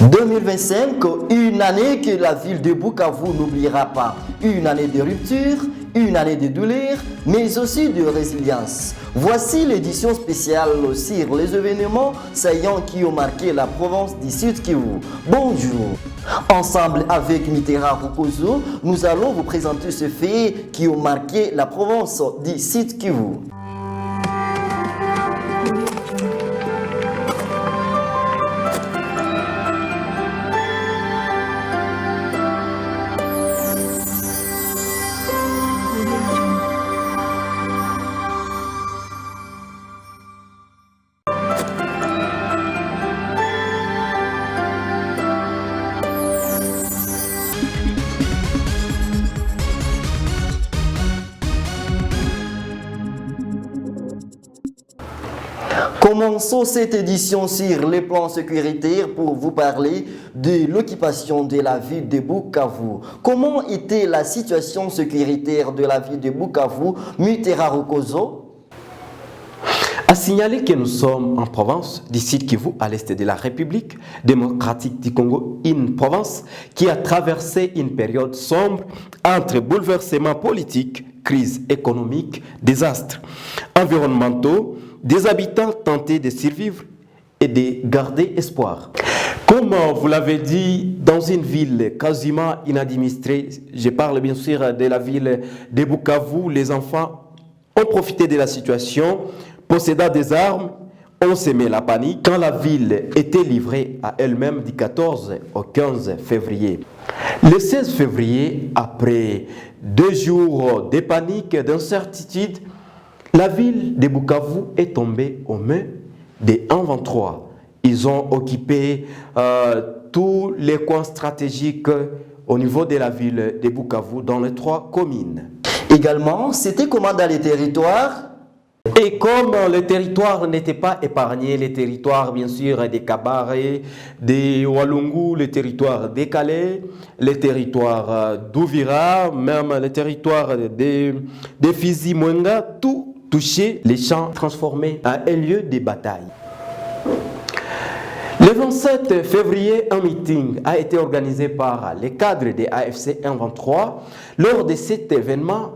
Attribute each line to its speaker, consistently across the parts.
Speaker 1: « 2025, une année que la ville de Bukavu n'oubliera pas. Une année de rupture, une année de douleur, mais aussi de résilience. Voici l'édition spéciale sur les événements saillants qui ont marqué la province du Sud Kivu. Bonjour. Ensemble avec Mitera Rukozo, nous allons vous présenter ces faits qui ont marqué la province du Sud Kivu. Commençons cette édition sur les plans sécuritaires pour vous parler de l'occupation de la ville de Bukavu. Comment était la situation sécuritaire de la ville de Bukavu, Mitera Rukozo?
Speaker 2: À signaler que nous sommes en province du Sud Kivu, à l'est de la République démocratique du Congo, une province qui a traversé une période sombre entre bouleversements politiques, crise économique, désastres environnementaux, des habitants tentés de survivre et de garder espoir. Comme vous l'avez dit, dans une ville quasiment inadministrée, je parle bien sûr de la ville de Bukavu, les enfants ont profité de la situation, possédant des armes, ont semé la panique quand la ville était livrée à elle-même du 14 au 15 février. Le 16 février, après 2 jours de panique et d'incertitude, la ville de Bukavu est tombée aux mains des M23. Ils ont occupé tous les coins stratégiques au niveau de la ville de Bukavu dans les 3 communes.
Speaker 1: Également, c'était comment dans les territoires?
Speaker 2: Et comme les territoires n'étaient pas épargnés, les territoires bien sûr des Kabaré, des Walungu, les territoires des Calais, les territoires d'Ouvira, même les territoires des Fizi Mwenga, tout touché, les champs transformés en un lieu de bataille. Le 27 février, un meeting a été organisé par les cadres des AFC M23. Lors de cet événement,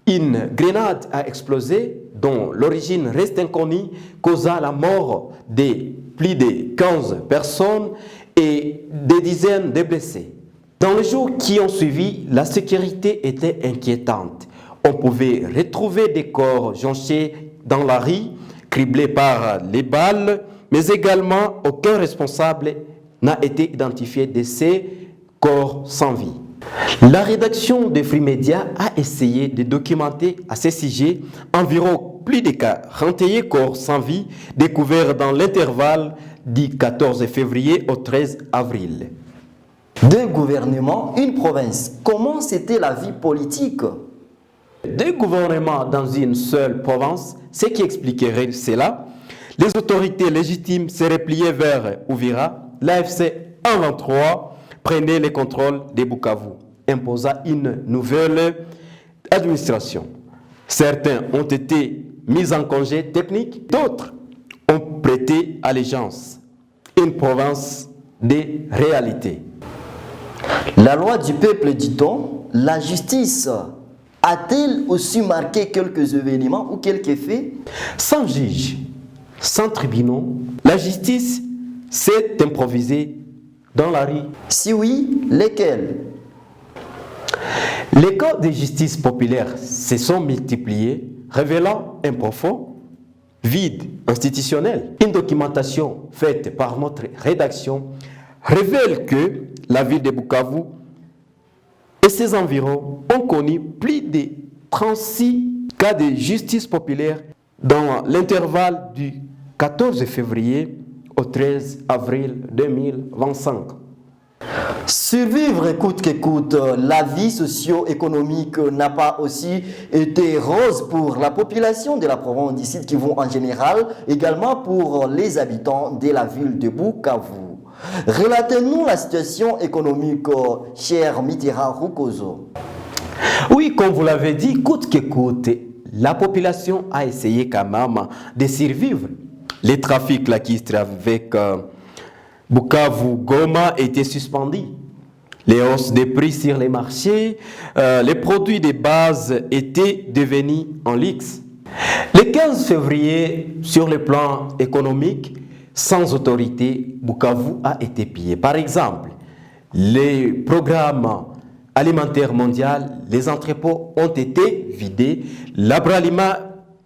Speaker 2: une grenade a explosé, dont l'origine reste inconnue, causa la mort de plus de 15 personnes et des dizaines de blessés. Dans les jours qui ont suivi, la sécurité était inquiétante. On pouvait retrouver des corps jonchés dans la rue, criblés par les balles, mais également aucun responsable n'a été identifié de ces corps sans vie. La rédaction de Free Media a essayé de documenter à ce sujet environ plus de 41 corps sans vie découverts dans l'intervalle du 14 février au 13 avril.
Speaker 1: 2 gouvernements, une province. Comment c'était la vie politique?
Speaker 2: 2 gouvernements dans une seule province, ce qui expliquerait cela. Les autorités légitimes se repliaient vers Ouvira. L'AFC M23 prenait le contrôle de Bukavu, imposa une nouvelle administration. Certains ont été mis en congé technique, d'autres ont prêté allégeance. Une province des réalités.
Speaker 1: La loi du peuple, dit-on, la justice a-t-elle aussi marqué quelques événements ou quelques faits?
Speaker 2: Sans juge, sans tribunaux, la justice s'est improvisée dans la rue.
Speaker 1: Si oui, lesquels?
Speaker 2: Les cas de justice populaire se sont multipliés, révélant un profond vide institutionnel. Une documentation faite par notre rédaction révèle que la ville de Bukavu et ses environs ont connu plus de 36 cas de justice populaire dans l'intervalle du 14 février au 13 avril 2025.
Speaker 1: Survivre coûte que coûte, la vie socio-économique n'a pas aussi été rose pour la population de la province d'ici Kivu en général, également pour les habitants de la ville de Bukavu. Relatez-nous la situation économique, cher Mitterrand Rukozo.
Speaker 2: Oui, comme vous l'avez dit, coûte que coûte, la population a essayé quand même de survivre. Les trafics là, qui se avec Bukavu-Goma étaient suspendus. Les hausses des prix sur les marchés, les produits de base étaient devenus en luxe. Le 15 février, sur le plan économique, sans autorité, Bukavu a été pillé. Par exemple, les programmes alimentaires mondiaux, les entrepôts ont été vidés. L'abraliment,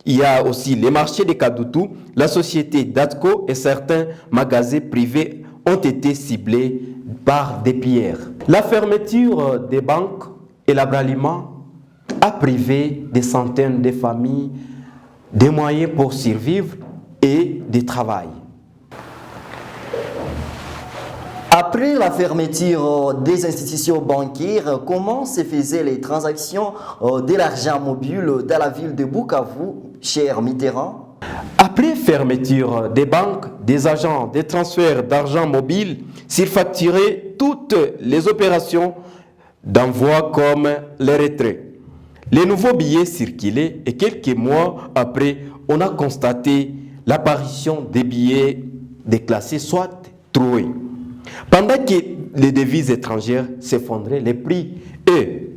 Speaker 2: il y a aussi les marchés de Kadutu, la société d'Atco et certains magasins privés ont été ciblés par des pilleurs. La fermeture des banques et l'abraliment a privé des centaines de familles des moyens pour survivre et de travail.
Speaker 1: Après la fermeture des institutions bancaires, comment se faisaient les transactions de l'argent mobile dans la ville de Bukavu, cher Mitterrand?
Speaker 2: Après fermeture des banques, des agents de transfert d'argent mobile surfacturaient toutes les opérations d'envoi comme les retraits. Les nouveaux billets circulaient et quelques mois après, on a constaté l'apparition des billets déclassés, soit troués. Pendant que les devises étrangères s'effondraient, les prix, eux,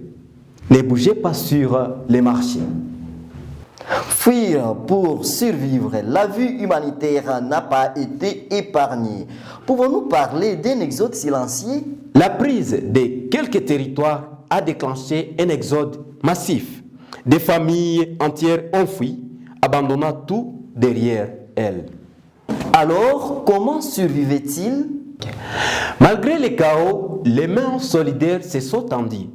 Speaker 2: ne bougeaient pas sur les marchés.
Speaker 1: Fuir pour survivre, la vie humanitaire n'a pas été épargnée. Pouvons-nous parler d'un exode silencieux?
Speaker 2: La prise de quelques territoires a déclenché un exode massif. Des familles entières ont fui, abandonnant tout derrière elles.
Speaker 1: Alors, comment survivaient-ils?
Speaker 2: Malgré les chaos, les mains solidaires se sont tendues.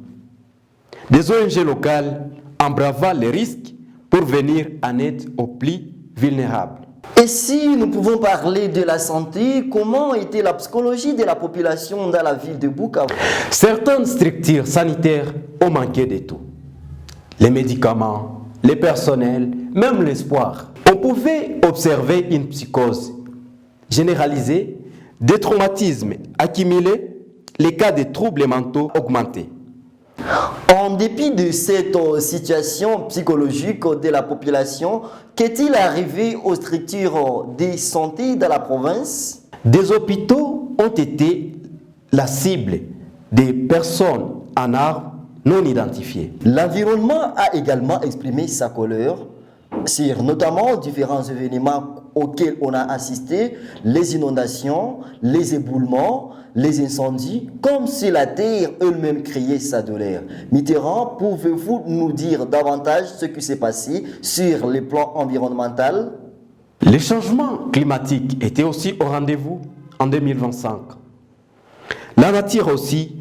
Speaker 2: Des ONG locales embravaient les risques pour venir en aide aux plus vulnérables.
Speaker 1: Et si nous pouvons parler de la santé, comment était la psychologie de la population dans la ville de Bukavu?
Speaker 2: Certaines structures sanitaires ont manqué de tout. Les médicaments, les personnels, même l'espoir. On pouvait observer une psychose généralisée, des traumatismes accumulés, les cas de troubles mentaux augmentés.
Speaker 1: En dépit de cette situation psychologique de la population, qu'est-il arrivé aux structures de santé dans la province?
Speaker 2: Des hôpitaux ont été la cible des personnes en armes non identifiées.
Speaker 1: L'environnement a également exprimé sa colère sur notamment différents événements auxquels on a assisté, les inondations, les éboulements, les incendies, comme si la terre elle-même criait sa douleur. Mitterrand, pouvez-vous nous dire davantage ce qui s'est passé sur le plan environnemental?
Speaker 2: Les changements climatiques étaient aussi au rendez-vous en 2025. La nature aussi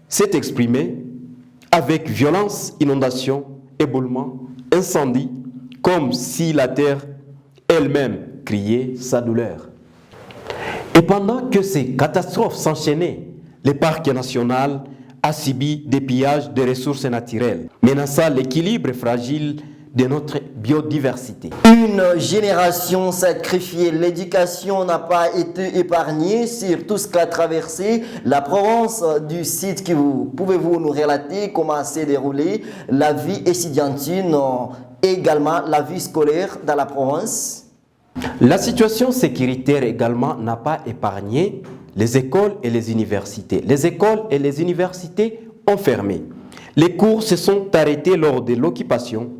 Speaker 2: s'est exprimée avec violence, inondations, éboulements, incendies, comme si la terre elle-même criait sa douleur. Et pendant que ces catastrophes s'enchaînaient, le parc national a subi des pillages de ressources naturelles, menaçant l'équilibre fragile de notre biodiversité.
Speaker 1: Une génération sacrifiée, l'éducation n'a pas été épargnée sur tout ce qu'a traversé la province du Sud Kivu. Pouvez-vous nous relater comment s'est déroulée la vie étudiantine et également la vie scolaire dans la province?
Speaker 2: La situation sécuritaire également n'a pas épargné les écoles et les universités. Les écoles et les universités ont fermé. Les cours se sont arrêtés lors de l'occupation.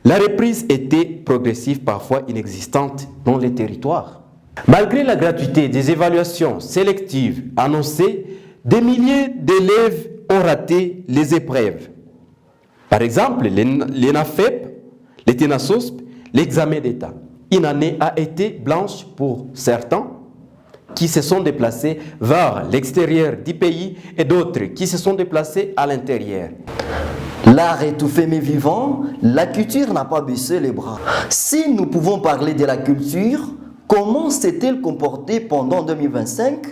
Speaker 2: La reprise était progressive, parfois inexistante dans les territoires. Malgré la gratuité des évaluations sélectives annoncées, des milliers d'élèves ont raté les épreuves. Par exemple, l'ENAFEP, les TENASOSP, l'examen d'État. Une année a été blanche pour certains qui se sont déplacés vers l'extérieur du pays et d'autres qui se sont déplacés à l'intérieur.
Speaker 1: L'art étouffé mais vivant, la culture n'a pas baissé les bras. Si nous pouvons parler de la culture, comment s'est-elle comportée pendant 2025?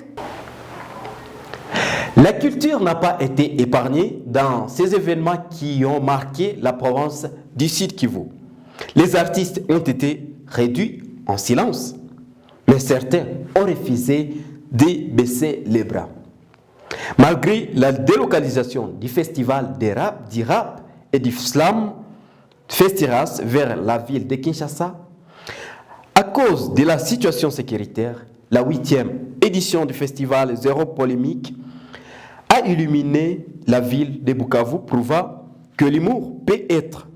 Speaker 2: La culture n'a pas été épargnée dans ces événements qui ont marqué la province du Sud Kivu. Les artistes ont été réduits en silence, mais certains ont refusé de baisser les bras. Malgré la délocalisation du festival du rap et du slam Festiras vers la ville de Kinshasa, à cause de la situation sécuritaire, la 8e édition du festival Zéro Polémique a illuminé la ville de Bukavu, prouvant que l'humour peut être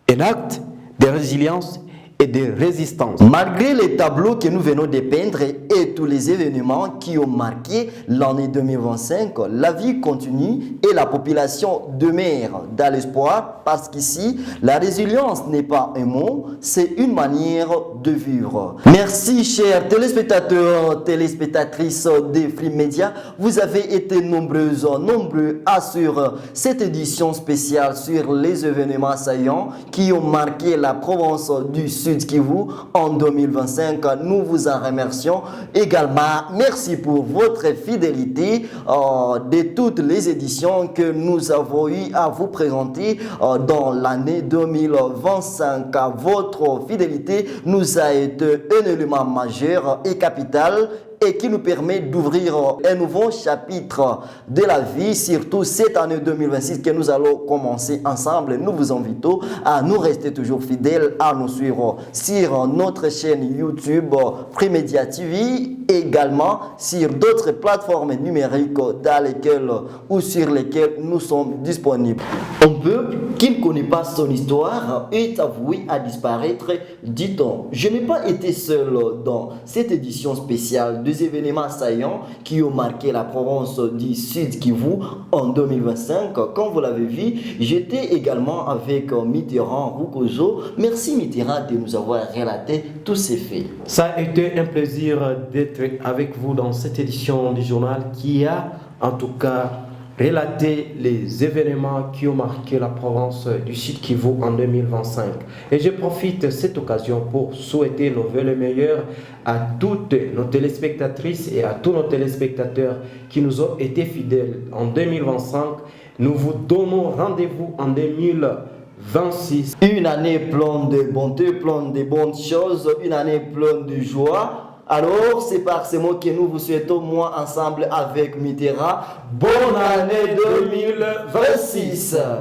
Speaker 2: un acte de résilience et de résistance.
Speaker 1: Malgré les tableaux que nous venons de peindre et tous les événements qui ont marqué l'année 2025, la vie continue et la population demeure dans l'espoir parce qu'ici, la résilience n'est pas un mot, c'est une manière de vivre. Merci chers téléspectateurs, téléspectatrices de Free Media, vous avez été nombreux à suivre cette édition spéciale sur les événements saillants qui ont marqué la province du Sud Kivu en 2025. Nous vous en remercions également. Merci pour votre fidélité de toutes les éditions que nous avons eu à vous présenter dans l'année 2025. Votre fidélité nous a été un élément majeur et capital et qui nous permet d'ouvrir un nouveau chapitre de la vie, surtout cette année 2026 que nous allons commencer ensemble. Nous vous invitons à nous rester toujours fidèles, à nous suivre sur notre chaîne YouTube Free Media TV, également sur d'autres plateformes numériques dans lesquelles ou sur lesquelles nous sommes disponibles. Un peuple qui ne connaît pas son histoire est avoué à disparaître, dit-on. Je n'ai pas été seul dans cette édition spéciale des événements saillants qui ont marqué la province du Sud Kivu en 2025. Comme vous l'avez vu, j'étais également avec Mitterrand Rukozo. Merci Mitterrand de nous avoir relaté tous ces faits.
Speaker 2: Ça a été un plaisir d'être avec vous dans cette édition du journal qui a en tout cas relaté les événements qui ont marqué la province du Sud Kivu en 2025. Et je profite de cette occasion pour souhaiter nos vœux les meilleurs à toutes nos téléspectatrices et à tous nos téléspectateurs qui nous ont été fidèles en 2025. Nous vous donnons rendez-vous en 2026.
Speaker 1: Une année pleine de bonté, pleine de bonnes choses, une année pleine de joie. Alors, c'est par ces mots que nous vous souhaitons, moi, ensemble avec Mitterrand, bonne année 2026.